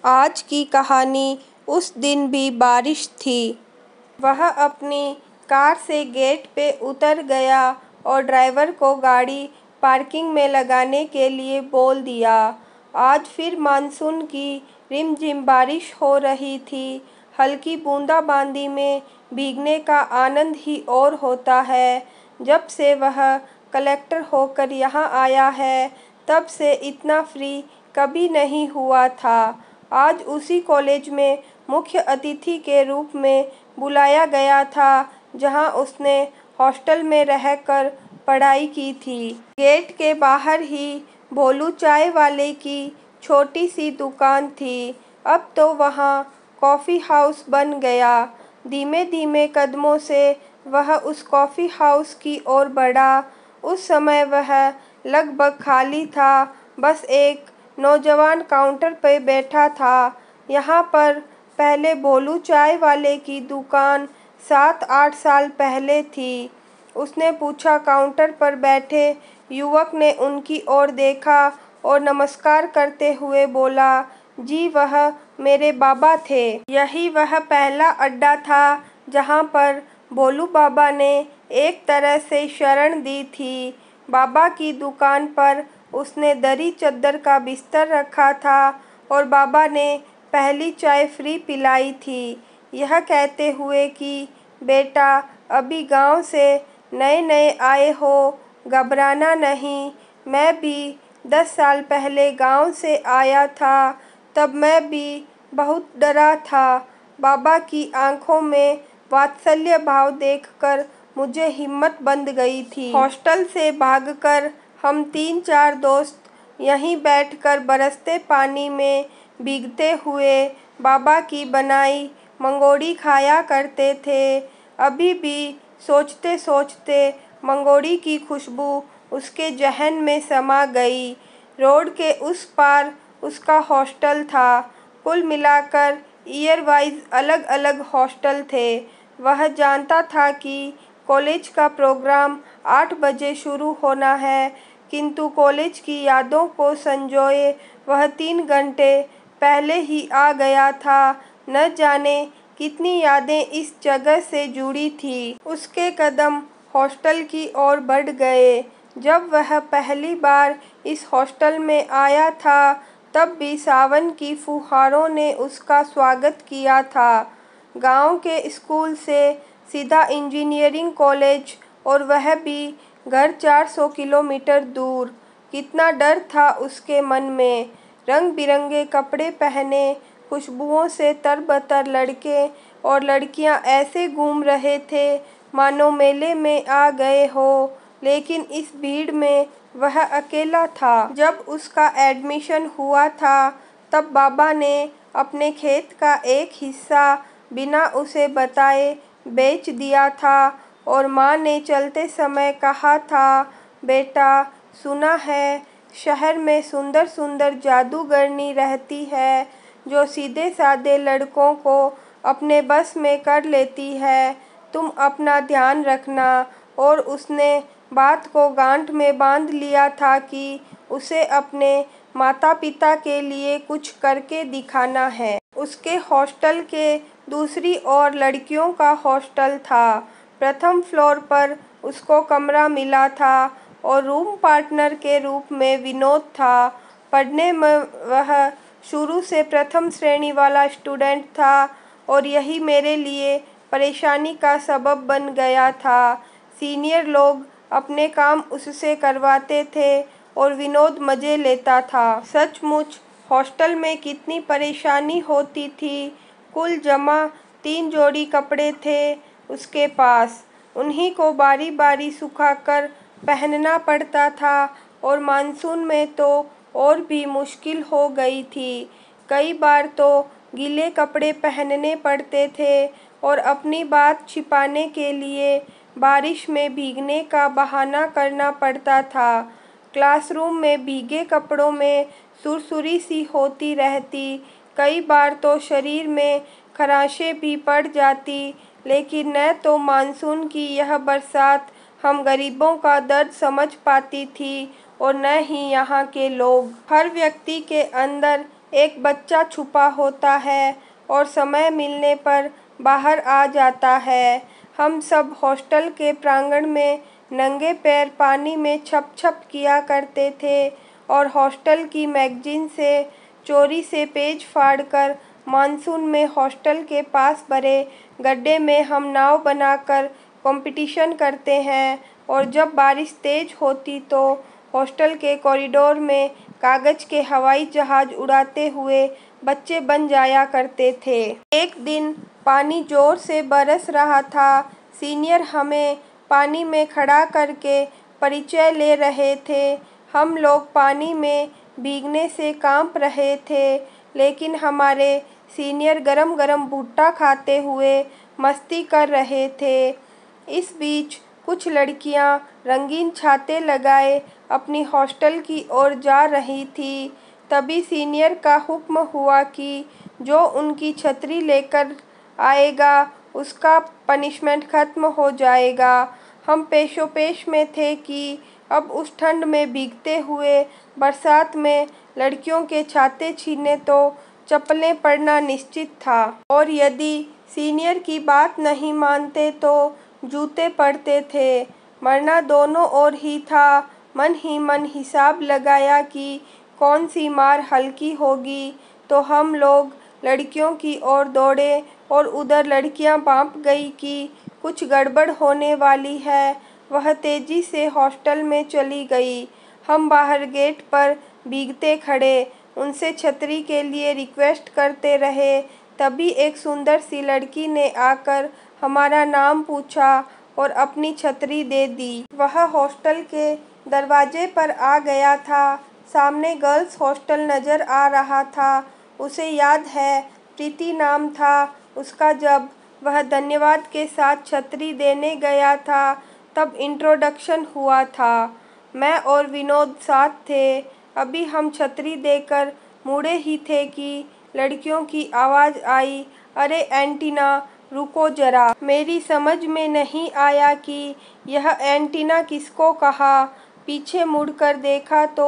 आज की कहानी उस दिन भी बारिश थी। वह अपनी कार से गेट पे उतर गया और ड्राइवर को गाड़ी पार्किंग में लगाने के लिए बोल दिया। आज फिर मानसून की रिमझिम बारिश हो रही थी। हल्की बूंदाबांदी में भीगने का आनंद ही और होता है। जब से वह कलेक्टर होकर यहाँ आया है, तब से इतना फ्री कभी नहीं हुआ था। आज उसी कॉलेज में मुख्य अतिथि के रूप में बुलाया गया था, जहां उसने हॉस्टल में रहकर पढ़ाई की थी। गेट के बाहर ही भोलू चाय वाले की छोटी सी दुकान थी। अब तो वहां कॉफ़ी हाउस बन गया। धीमे धीमे कदमों से वह उस कॉफ़ी हाउस की ओर बढ़ा। उस समय वह लगभग खाली था। बस एक नौजवान काउंटर पर बैठा था। यहाँ पर पहले भोलू चाय वाले की दुकान 7-8 साल पहले थी। उसने पूछा। काउंटर पर बैठे युवक ने उनकी ओर देखा और नमस्कार करते हुए बोला, जी वह मेरे बाबा थे। यही वह पहला अड्डा था जहाँ पर भोलू बाबा ने एक तरह से शरण दी थी। बाबा की दुकान पर उसने दरी चद्दर का बिस्तर रखा था और बाबा ने पहली चाय फ्री पिलाई थी, यह कहते हुए कि बेटा अभी गांव से नए नए आए हो, घबराना नहीं। मैं भी 10 साल पहले गांव से आया था, तब मैं भी बहुत डरा था। बाबा की आंखों में वात्सल्य भाव देखकर मुझे हिम्मत बंध गई थी। हॉस्टल से भागकर हम 3-4 दोस्त यहीं बैठकर बरसते पानी में भीगते हुए बाबा की बनाई मंगोड़ी खाया करते थे। अभी भी सोचते सोचते मंगोड़ी की खुशबू उसके जहन में समा गई। रोड के उस पार उसका हॉस्टल था। कुल मिलाकर ईयर वाइज अलग अलग हॉस्टल थे। वह जानता था कि कॉलेज का प्रोग्राम 8 बजे शुरू होना है, किंतु कॉलेज की यादों को संजोए वह 3 घंटे पहले ही आ गया था। न जाने कितनी यादें इस जगह से जुड़ी थी। उसके कदम हॉस्टल की ओर बढ़ गए। जब वह पहली बार इस हॉस्टल में आया था, तब भी सावन की फुहारों ने उसका स्वागत किया था। गांव के स्कूल से सीधा इंजीनियरिंग कॉलेज, और वह भी घर 400 किलोमीटर दूर। कितना डर था उसके मन में। रंग बिरंगे कपड़े पहने, खुशबुओं से तरबतर लड़के और लड़कियां ऐसे घूम रहे थे मानो मेले में आ गए हो, लेकिन इस भीड़ में वह अकेला था। जब उसका एडमिशन हुआ था, तब बाबा ने अपने खेत का एक हिस्सा बिना उसे बताए बेच दिया था और माँ ने चलते समय कहा था, बेटा सुना है शहर में सुंदर सुंदर जादूगरनी रहती है जो सीधे साधे लड़कों को अपने बस में कर लेती है, तुम अपना ध्यान रखना। और उसने बात को गांठ में बांध लिया था कि उसे अपने माता पिता के लिए कुछ करके दिखाना है। उसके हॉस्टल के दूसरी ओर लड़कियों का हॉस्टल था। प्रथम फ्लोर पर उसको कमरा मिला था और रूम पार्टनर के रूप में विनोद था। पढ़ने में वह शुरू से प्रथम श्रेणी वाला स्टूडेंट था और यही मेरे लिए परेशानी का सबब बन गया था। सीनियर लोग अपने काम उससे करवाते थे और विनोद मज़े लेता था। सचमुच हॉस्टल में कितनी परेशानी होती थी। कुल जमा 3 जोड़ी कपड़े थे उसके पास। उन्हीं को बारी बारी सुखाकर पहनना पड़ता था और मानसून में तो और भी मुश्किल हो गई थी। कई बार तो गीले कपड़े पहनने पड़ते थे और अपनी बात छिपाने के लिए बारिश में भीगने का बहाना करना पड़ता था। क्लासरूम में भीगे कपड़ों में सुरसुरी सी होती रहती। कई बार तो शरीर में खराशें भी पड़ जाती, लेकिन न तो मानसून की यह बरसात हम गरीबों का दर्द समझ पाती थी और न ही यहाँ के लोग। हर व्यक्ति के अंदर एक बच्चा छुपा होता है और समय मिलने पर बाहर आ जाता है। हम सब हॉस्टल के प्रांगण में नंगे पैर पानी में छप-छप किया करते थे और हॉस्टल की मैगजीन से चोरी से पेज फाड़कर मानसून में हॉस्टल के पास भरे गड्ढे में हम नाव बनाकर कंपटीशन करते हैं और जब बारिश तेज होती तो हॉस्टल के कॉरिडोर में कागज के हवाई जहाज उड़ाते हुए बच्चे बन जाया करते थे। एक दिन पानी जोर से बरस रहा था। सीनियर हमें पानी में खड़ा करके परिचय ले रहे थे। हम लोग पानी में भीगने से कांप रहे थे, लेकिन हमारे सीनियर गरम-गरम भुट्टा खाते हुए मस्ती कर रहे थे। इस बीच कुछ लड़कियां रंगीन छाते लगाए अपनी हॉस्टल की ओर जा रही थी। तभी सीनियर का हुक्म हुआ कि जो उनकी छतरी लेकर आएगा उसका पनिशमेंट खत्म हो जाएगा। हम पेशोपेश में थे कि अब उस ठंड में भीगते हुए बरसात में लड़कियों के छाते छीने तो चप्पलें पड़ना निश्चित था और यदि सीनियर की बात नहीं मानते तो जूते पड़ते थे। मरना दोनों ओर ही था। मन ही मन हिसाब लगाया कि कौन सी मार हल्की होगी, तो हम लोग लड़कियों की ओर दौड़े और उधर लड़कियां भांप गई कि कुछ गड़बड़ होने वाली है। वह तेजी से हॉस्टल में चली गई। हम बाहर गेट पर भीगते खड़े उनसे छतरी के लिए रिक्वेस्ट करते रहे। तभी एक सुंदर सी लड़की ने आकर हमारा नाम पूछा और अपनी छतरी दे दी। वह हॉस्टल के दरवाजे पर आ गया था। सामने गर्ल्स हॉस्टल नजर आ रहा था। उसे याद है, प्रीति नाम था उसका। जब वह धन्यवाद के साथ छतरी देने गया था तब इंट्रोडक्शन हुआ था। मैं और विनोद साथ थे। अभी हम छतरी देकर मुड़े ही थे कि लड़कियों की आवाज़ आई, अरे एंटीना, रुको जरा। मेरी समझ में नहीं आया कि यह एंटीना किसको कहा। पीछे मुड़कर देखा तो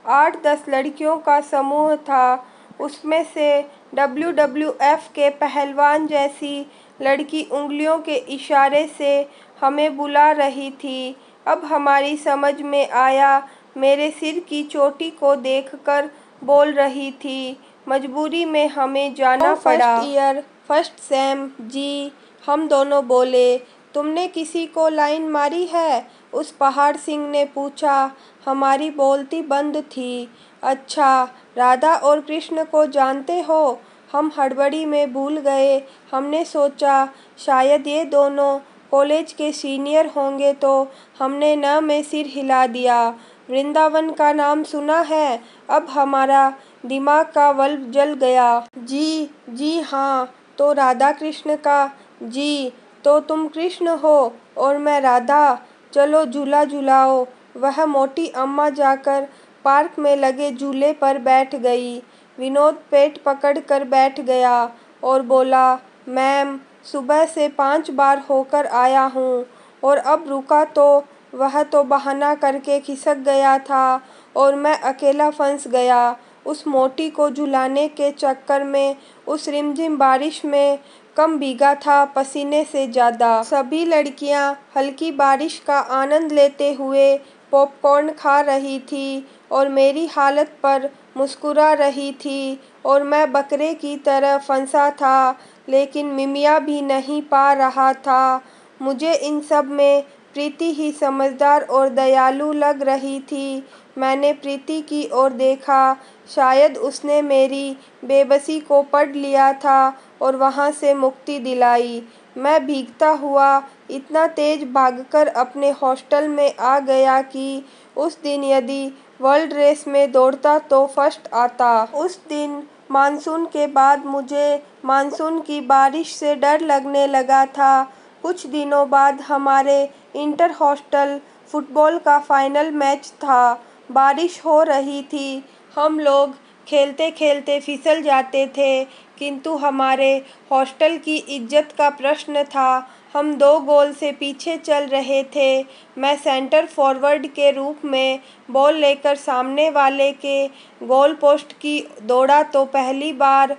8-10 लड़कियों का समूह था। उसमें से WWF के पहलवान जैसी लड़की उंगलियों के इशारे से हमें बुला रही थी। अब हमारी समझ में आया, मेरे सिर की चोटी को देखकर बोल रही थी। मजबूरी में हमें जाना पड़ा। फर्स्ट ईयर, फर्स्ट सेम जी, हम दोनों बोले। तुमने किसी को लाइन मारी है? उस पहाड़ सिंह ने पूछा। हमारी बोलती बंद थी। अच्छा, राधा और कृष्ण को जानते हो? हम हड़बड़ी में भूल गए। हमने सोचा शायद ये दोनों कॉलेज के सीनियर होंगे तो हमने न में सिर हिला दिया। वृंदावन का नाम सुना है? अब हमारा दिमाग का बल्ब जल गया। जी हाँ। तो राधा कृष्ण का? जी। तो तुम कृष्ण हो और मैं राधा। चलो झूला झुलाओ। वह मोटी अम्मा जाकर पार्क में लगे झूले पर बैठ गई। विनोद पेट पकड़कर बैठ गया और बोला, मैम, सुबह से 5 बार होकर आया हूँ और अब रुका तो वह तो बहाना करके खिसक गया था और मैं अकेला फंस गया उस मोटी को झुलाने के चक्कर में। उस रिमझिम बारिश में कम भीगा था पसीने से ज़्यादा। सभी लड़कियां हल्की बारिश का आनंद लेते हुए पॉपकॉर्न खा रही थी और मेरी हालत पर मुस्कुरा रही थी और मैं बकरे की तरह फंसा था, लेकिन मिमिया भी नहीं पा रहा था। मुझे इन सब में प्रीति ही समझदार और दयालु लग रही थी। मैंने प्रीति की ओर देखा। शायद उसने मेरी बेबसी को पढ़ लिया था और वहाँ से मुक्ति दिलाई। मैं भीगता हुआ इतना तेज भागकर अपने हॉस्टल में आ गया कि उस दिन यदि वर्ल्ड रेस में दौड़ता तो फर्स्ट आता। उस दिन मानसून के बाद मुझे मानसून की बारिश से डर लगने लगा था। कुछ दिनों बाद हमारे इंटर हॉस्टल फुटबॉल का फाइनल मैच था। बारिश हो रही थी। हम लोग खेलते खेलते फिसल जाते थे, किंतु हमारे हॉस्टल की इज्जत का प्रश्न था। हम 2 गोल से पीछे चल रहे थे। मैं सेंटर फॉरवर्ड के रूप में बॉल लेकर सामने वाले के गोल पोस्ट की दौड़ा तो पहली बार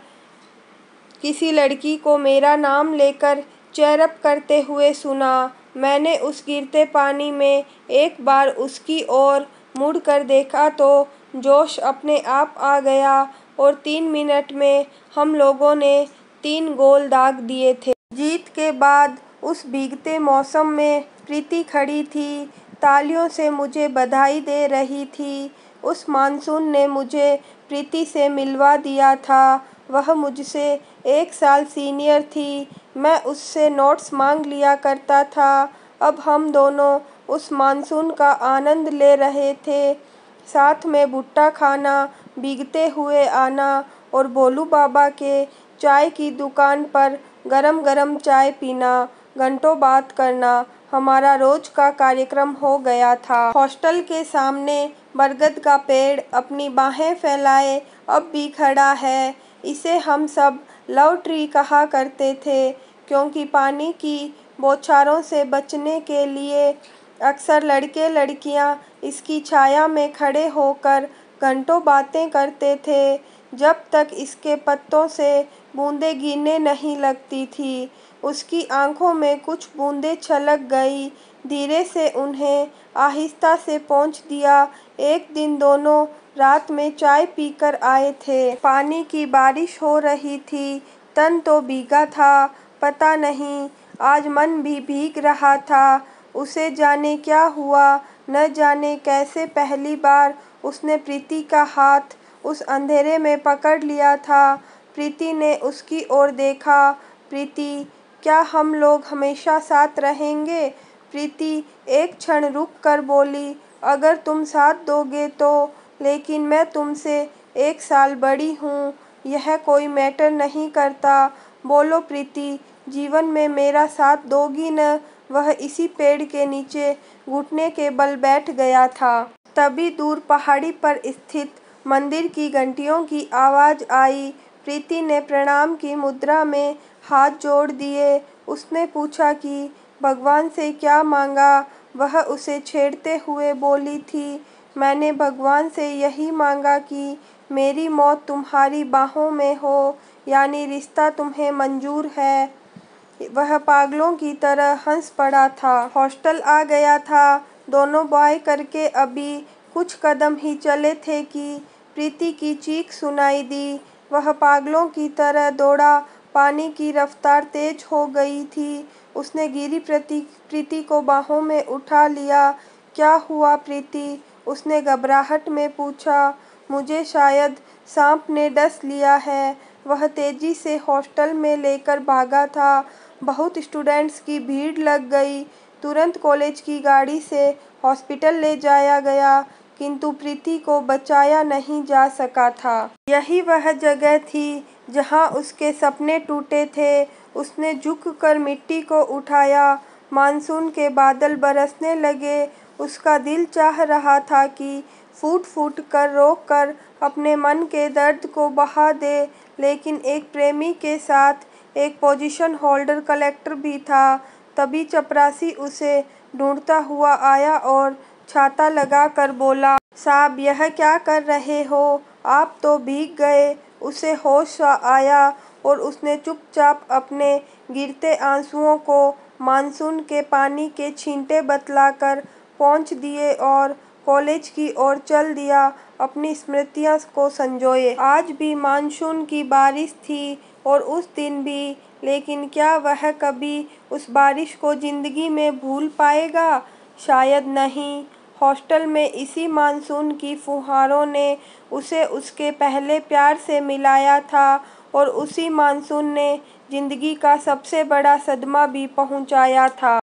किसी लड़की को मेरा नाम लेकर चेयरअप करते हुए सुना। मैंने उस गिरते पानी में एक बार उसकी ओर मुड़कर देखा तो जोश अपने आप आ गया और 3 मिनट में हम लोगों ने 3 गोल दाग दिए थे। जीत के बाद उस भीगते मौसम में प्रीति खड़ी थी, तालियों से मुझे बधाई दे रही थी। उस मानसून ने मुझे प्रीति से मिलवा दिया था। वह मुझसे 1 साल सीनियर थी। मैं उससे नोट्स मांग लिया करता था। अब हम दोनों उस मानसून का आनंद ले रहे थे, साथ में भुट्टा खाना, भीगते हुए आना और भोलू बाबा के चाय की दुकान पर गरम-गरम चाय पीना, घंटों बात करना हमारा रोज का कार्यक्रम हो गया था। हॉस्टल के सामने बरगद का पेड़ अपनी बाहें फैलाए अब भी खड़ा है। इसे हम सब लव ट्री कहा करते थे, क्योंकि पानी की बौछारों से बचने के लिए अक्सर लड़के लड़कियां इसकी छाया में खड़े होकर घंटों बातें करते थे, जब तक इसके पत्तों से बूंदें गिरने नहीं लगती थी। उसकी आंखों में कुछ बूंदें छलक गई, धीरे से उन्हें आहिस्ता से पोंछ दिया। एक दिन दोनों रात में चाय पीकर आए थे। पानी की बारिश हो रही थी, तन तो भीगा था, पता नहीं आज मन भी भीग रहा था। उसे जाने क्या हुआ, न जाने कैसे पहली बार उसने प्रीति का हाथ उस अंधेरे में पकड़ लिया था। प्रीति ने उसकी ओर देखा। प्रीति, क्या हम लोग हमेशा साथ रहेंगे? प्रीति एक क्षण रुक कर बोली, अगर तुम साथ दोगे तो, लेकिन मैं तुमसे 1 साल बड़ी हूँ, यह कोई मैटर नहीं करता। बोलो प्रीति, जीवन में मेरा साथ दोगी न? वह इसी पेड़ के नीचे घुटने के बल बैठ गया था। तभी दूर पहाड़ी पर स्थित मंदिर की घंटियों की आवाज आई। प्रीति ने प्रणाम की मुद्रा में हाथ जोड़ दिए। उसने पूछा कि भगवान से क्या मांगा? वह उसे छेड़ते हुए बोली थी, मैंने भगवान से यही मांगा कि मेरी मौत तुम्हारी बाहों में हो, यानी रिश्ता तुम्हें मंजूर है। वह पागलों की तरह हंस पड़ा था। हॉस्टल आ गया था। दोनों बाय करके अभी कुछ कदम ही चले थे कि प्रीति की चीख सुनाई दी। वह पागलों की तरह दौड़ा। पानी की रफ्तार तेज हो गई थी। उसने गिरी प्रीति को बाहों में उठा लिया। क्या हुआ प्रीति? उसने घबराहट में पूछा। मुझे शायद सांप ने डस लिया है। वह तेजी से हॉस्टल में लेकर भागा था। बहुत स्टूडेंट्स की भीड़ लग गई। तुरंत कॉलेज की गाड़ी से हॉस्पिटल ले जाया गया, किंतु प्रीति को बचाया नहीं जा सका था। यही वह जगह थी जहां उसके सपने टूटे थे। उसने झुककर मिट्टी को उठाया। मानसून के बादल बरसने लगे। उसका दिल चाह रहा था कि फूट-फूट कर रोकर अपने मन के दर्द को बहा दे, लेकिन एक प्रेमी के साथ एक पोजीशन होल्डर कलेक्टर भी था। तभी चपरासी उसे ढूंढता हुआ आया और छाता लगाकर बोला, साहब यह क्या कर रहे हो? आप तो भीग गए। उसे होश आया और उसने चुपचाप अपने गिरते आंसुओं को मानसून के पानी के छींटे बतलाकर पोंछ दिए और कॉलेज की ओर चल दिया, अपनी स्मृतियों को संजोए। आज भी मानसून की बारिश थी और उस दिन भी, लेकिन क्या वह कभी उस बारिश को जिंदगी में भूल पाएगा? शायद नहीं। हॉस्टल में इसी मानसून की फुहारों ने उसे उसके पहले प्यार से मिलाया था और उसी मानसून ने जिंदगी का सबसे बड़ा सदमा भी पहुंचाया था।